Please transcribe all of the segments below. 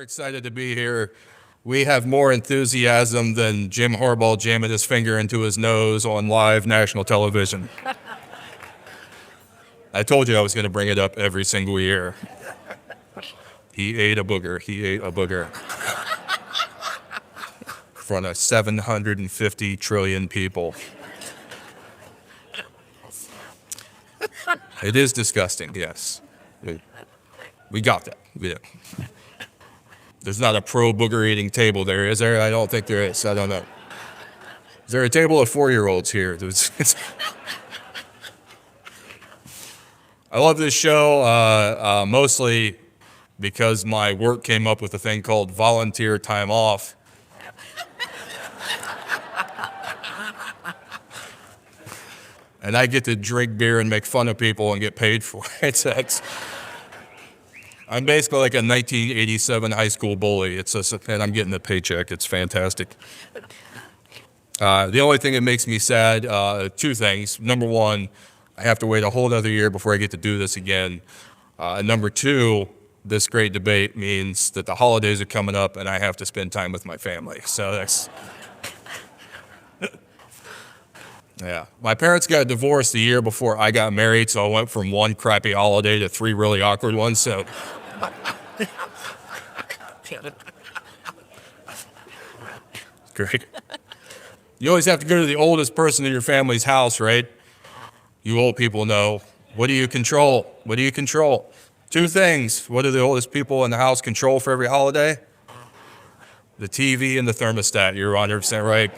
excited to be here. We have more enthusiasm than Jim Harbaugh jamming his finger into his nose on live national television. I told you I was going to bring it up every single year. He ate a booger. He ate a booger. In front of 750 trillion people. It is disgusting, yes. We got that. We did. There's not a pro booger eating table there, is there? I don't think there is. I don't know. Is there a table of 4-year-olds here? I love this show mostly because my work came up with a thing called volunteer time off. And I get to drink beer and make fun of people and get paid for it. I'm basically like a 1987 high school bully. And I'm getting a paycheck. It's fantastic. The only thing that makes me sad, two things. Number one, I have to wait a whole other year before I get to do this again. And number two, this great debate means that the holidays are coming up and I have to spend time with my family. So that's... Yeah. My parents got divorced the year before I got married, so I went from one crappy holiday to 3 really awkward ones, so... Great. You always have to go to the oldest person in your family's house, right? You old people know. What do you control? What do you control? 2 things. What do the oldest people in the house control for every holiday? The TV and the thermostat. You're 100% right.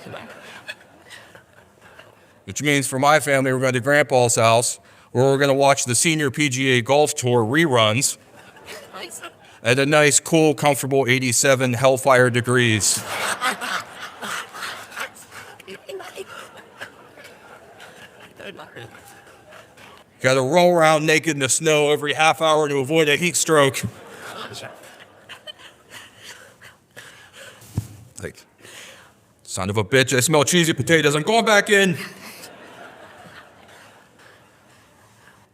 Which means for my family, we're going to Grandpa's house, where we're going to watch the Senior PGA Golf Tour reruns at a nice, cool, comfortable 87 Hellfire degrees. Got to roll around naked in the snow every half hour to avoid a heat stroke. Like, son of a bitch, I smell cheesy potatoes. I'm going back in.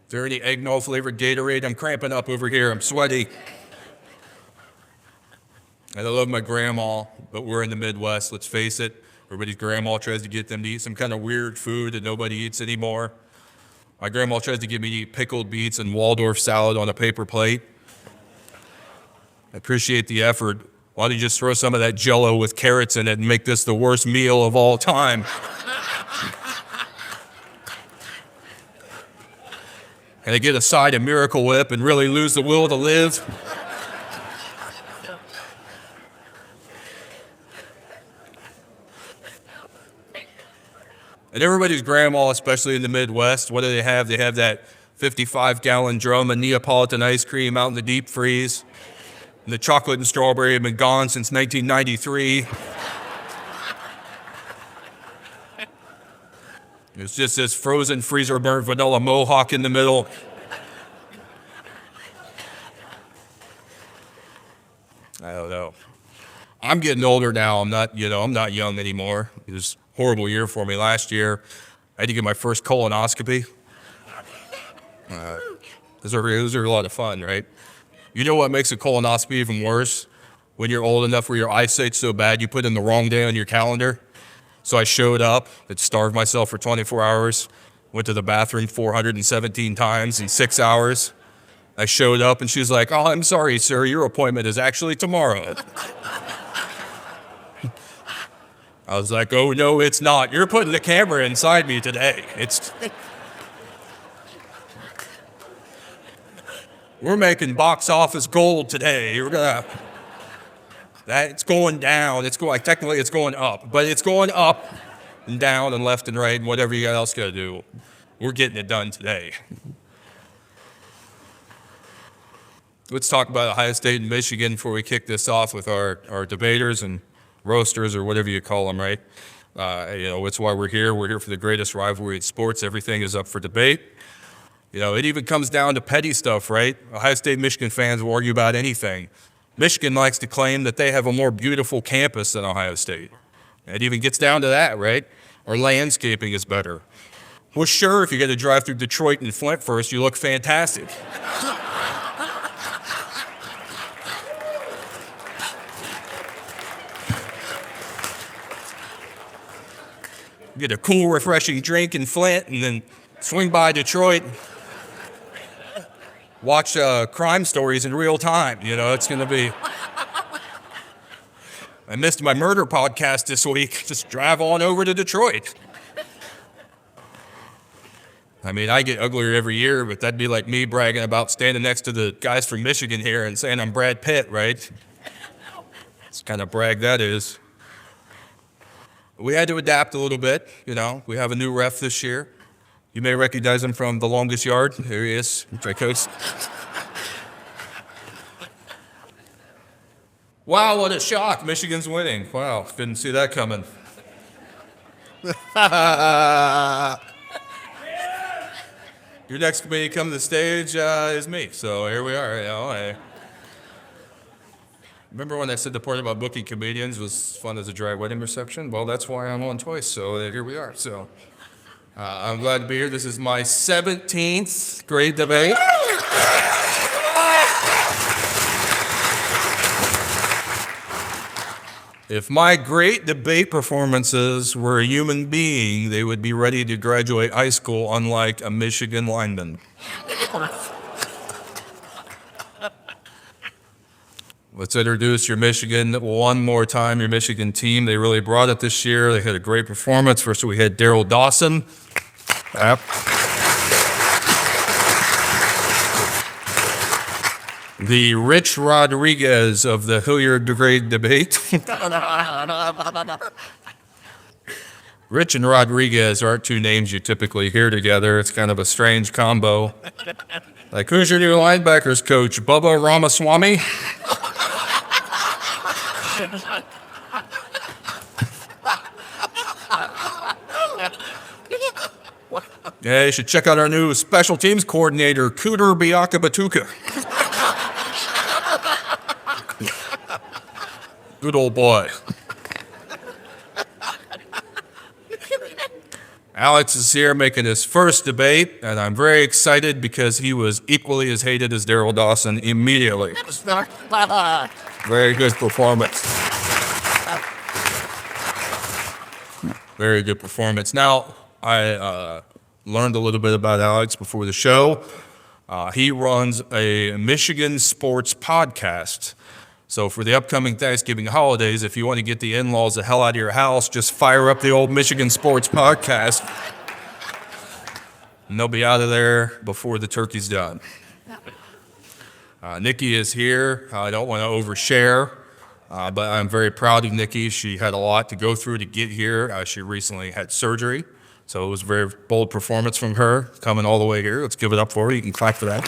Is there any eggnog flavored Gatorade? I'm cramping up over here. I'm sweaty. And I love my grandma, but we're in the Midwest, let's face it. Everybody's grandma tries to get them to eat some kind of weird food that nobody eats anymore. My grandma tries to get me to eat pickled beets and Waldorf salad on a paper plate. I appreciate the effort. Why don't you just throw some of that Jell-O with carrots in it and make this the worst meal of all time? And I get a side of Miracle Whip and really lose the will to live? And everybody's grandma, especially in the Midwest, what do they have? They have that 55-gallon drum of Neapolitan ice cream out in the deep freeze. And the chocolate and strawberry have been gone since 1993. It's just this frozen freezer burnt vanilla mohawk in the middle. I don't know. I'm getting older now. I'm not young anymore. It was a horrible year for me last year. I had to get my first colonoscopy. Those are a lot of fun, right? You know what makes a colonoscopy even worse? When you're old enough where your eyesight's so bad you put in the wrong day on your calendar. So I showed up, had starved myself for 24 hours, went to the bathroom 417 times in 6 hours. I showed up and she was like, "Oh, I'm sorry, sir, your appointment is actually tomorrow." I was like, "Oh, no, it's not. You're putting the camera inside me today. We're making box office gold today. It's going down. Technically it's going up, but it's going up and down and left and right and whatever you else got to do. We're getting it done today." Let's talk about Ohio State and Michigan before we kick this off with our debaters and roasters or whatever you call them, right? It's why we're here. We're here for the greatest rivalry in sports. Everything is up for debate. It even comes down to petty stuff, right? Ohio State and Michigan fans will argue about anything. Michigan likes to claim that they have a more beautiful campus than Ohio State. It even gets down to that, right? Our landscaping is better. Well, sure, if you get to drive through Detroit and Flint first, you look fantastic. get a cool, refreshing drink in Flint, and then swing by Detroit, watch crime stories in real time. It's going to be... I missed my murder podcast this week. Just drive on over to Detroit. I mean, I get uglier every year, but that'd be like me bragging about standing next to the guys from Michigan here and saying I'm Brad Pitt, right? It's kind of brag that is. We had to adapt a little bit, We have a new ref this year. You may recognize him from The Longest Yard. There he is, Coach. Wow, what a shock. Michigan's winning. Wow, didn't see that coming. Your next comedian to come to the stage is me. So here we are. I remember when I said the part about booking comedians was fun as a dry wedding reception? Well, that's why I'm on twice. So here we are. So I'm glad to be here. This is my 17th Great Debate. If my great debate performances were a human being, they would be ready to graduate high school, unlike a Michigan lineman. Let's introduce your Michigan one more time, your Michigan team. They really brought it this year. They had a great performance. First, we had Daryl Dawson. Yep. The Rich Rodriguez of the Hilliard Great Debate. Rich and Rodriguez aren't two names you typically hear together. It's kind of a strange combo. Like, who's your new linebackers coach? Bubba Ramaswamy? Yeah, you should check out our new special teams coordinator, Cooter Biaka Batuka. Good old boy. Alex is here making his first debate, and I'm very excited because he was equally as hated as Daryl Dawson immediately. Very good performance. Very good performance. Now, I learned a little bit about Alex before the show. He runs a Michigan sports podcast. So for the upcoming Thanksgiving holidays, if you want to get the in-laws the hell out of your house, just fire up the old Michigan Sports Podcast, and they'll be out of there before the turkey's done. Nikki is here. I don't want to overshare, but I'm very proud of Nikki. She had a lot to go through to get here. She recently had surgery, so it was a very bold performance from her, coming all the way here. Let's give it up for her. You can clap for that.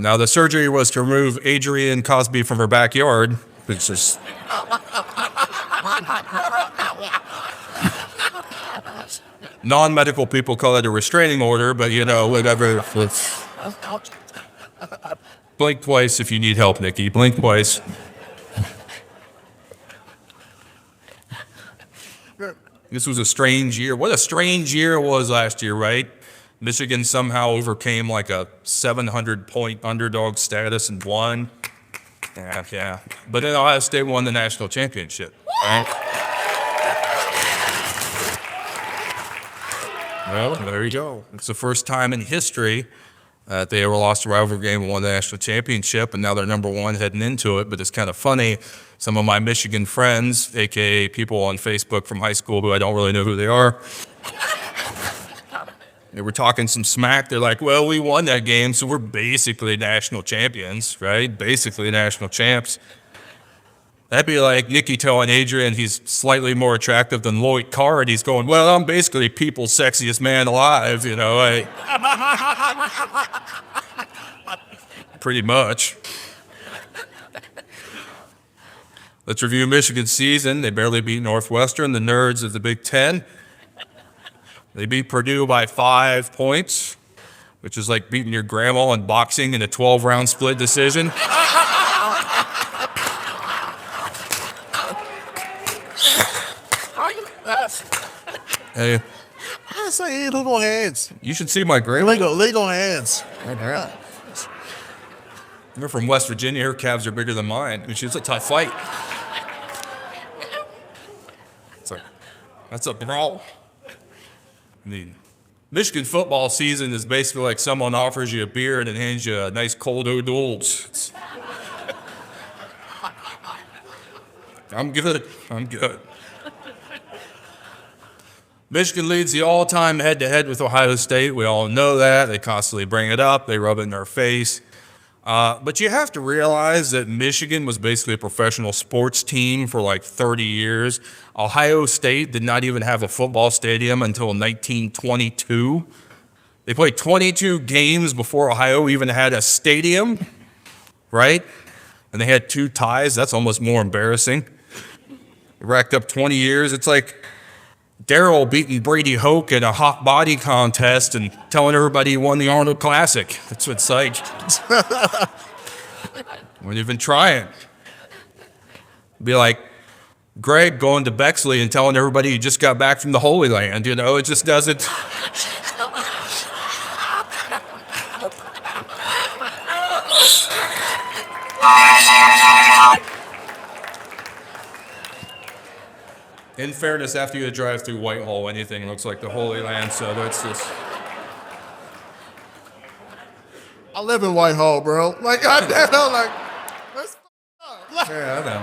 Now, the surgery was to remove Adrienne Cosby from her backyard, which is... Non-medical people call it a restraining order, but, whatever. Blink twice if you need help, Nikki. Blink twice. This was a strange year. What a strange year it was last year, right? Michigan somehow overcame like a 700-point underdog status and won. Yeah. But then Ohio State won the national championship. Well, there you go. It's the first time in history that they ever lost a rivalry game and won the national championship, and now they're number one heading into it. But it's kind of funny. Some of my Michigan friends, a.k.a. people on Facebook from high school who I don't really know who they are, they were talking some smack. They're like, well, we won that game, so we're basically national champions, right? Basically national champs. That'd be like Nikki telling Adrian he's slightly more attractive than Lloyd Carr, and he's going, well, I'm basically people's sexiest man alive, Pretty much. Let's review Michigan's season. They barely beat Northwestern, the nerds of the Big Ten. They beat Purdue by 5 points, which is like beating your grandma in boxing in a 12-round split decision. Hey. I say little hands. You should see my grandma. Little hands. You're from West Virginia. Her calves are bigger than mine. It's a tough fight. That's a brawl. I mean, Michigan football season is basically like someone offers you a beer and then hands you a nice cold O'Doul's. I'm good. I'm good. Michigan leads the all-time head-to-head with Ohio State. We all know that. They constantly bring it up. They rub it in our face. But you have to realize that Michigan was basically a professional sports team for like 30 years. Ohio State did not even have a football stadium until 1922. They played 22 games before Ohio even had a stadium, right? And they had 2 ties. That's almost more embarrassing. They racked up 20 years. It's like Darryl beating Brady Hoke in a hot body contest and telling everybody he won the Arnold Classic. That's what it's like. Weren't even trying. Be like Greg going to Bexley and telling everybody he just got back from the Holy Land. You know, it just doesn't. In fairness, after you drive through Whitehall, anything looks like the Holy Land, so that's just. I live in Whitehall, bro. Like, I know, like, that's up. Yeah, I know.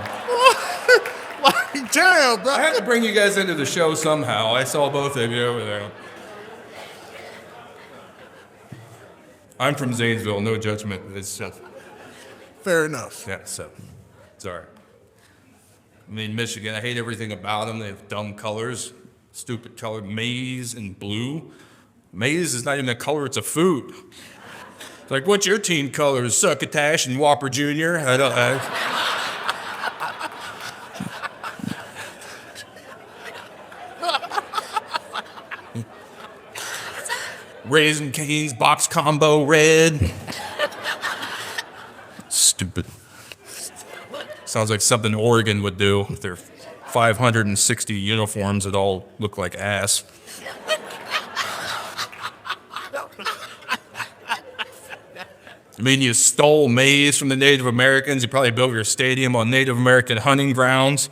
Like, damn, bro. I had to bring you guys into the show somehow. I saw both of you over there. I'm from Zanesville, no judgment. It's just, Fair enough. yeah, so it's all right. I mean, Michigan, I hate everything about them. They have dumb colors, stupid color, maize and blue. Maize is not even a color, it's a food. It's like, what's your team colors? Succotash and Whopper Jr.? I don't. Raisin Cane's box combo red. Stupid. Sounds like something Oregon would do with their 560 uniforms that all look like ass. I mean, you stole maize from the Native Americans. You probably built your stadium on Native American hunting grounds.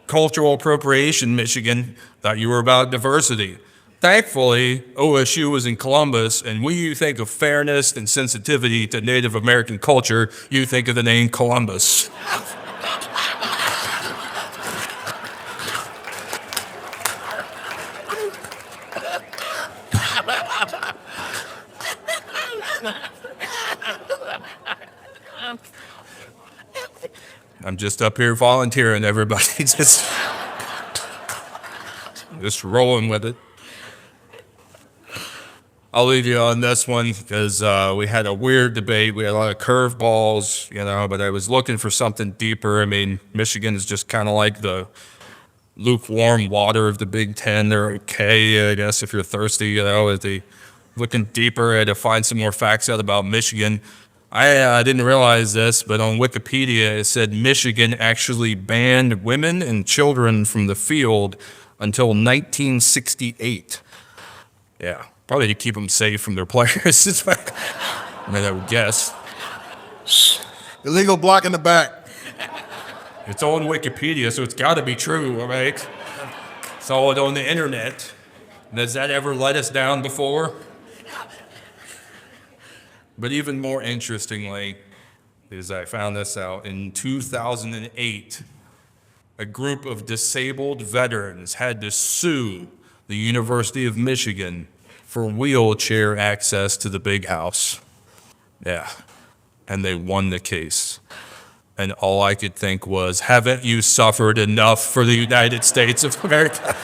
Cultural appropriation, Michigan. Thought you were about diversity. Thankfully, OSU was in Columbus, and when you think of fairness and sensitivity to Native American culture, you think of the name Columbus. I'm just up here volunteering, everybody. just rolling with it. I'll leave you on this one because we had a weird debate. We had a lot of curveballs, you know, but I was looking for something deeper. I mean, Michigan is just kind of like the lukewarm water of the Big Ten. They're okay, I guess, if you're thirsty, you know. Looking deeper, I had to find some more facts out about Michigan. I didn't realize this, but on Wikipedia it said Michigan actually banned women and children from the field until 1968. Yeah, probably to keep them safe from their players. I mean, I would guess. Illegal block in the back. It's on Wikipedia, so it's got to be true, all right? Saw it on the internet. Has that ever let us down before? But even more interestingly, is I found this out in 2008, a group of disabled veterans had to sue the University of Michigan for wheelchair access to the big house. Yeah, and they won the case. And all I could think was, haven't you suffered enough for the United States of America?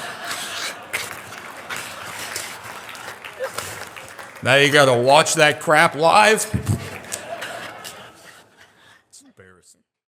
Now you gotta watch that crap live?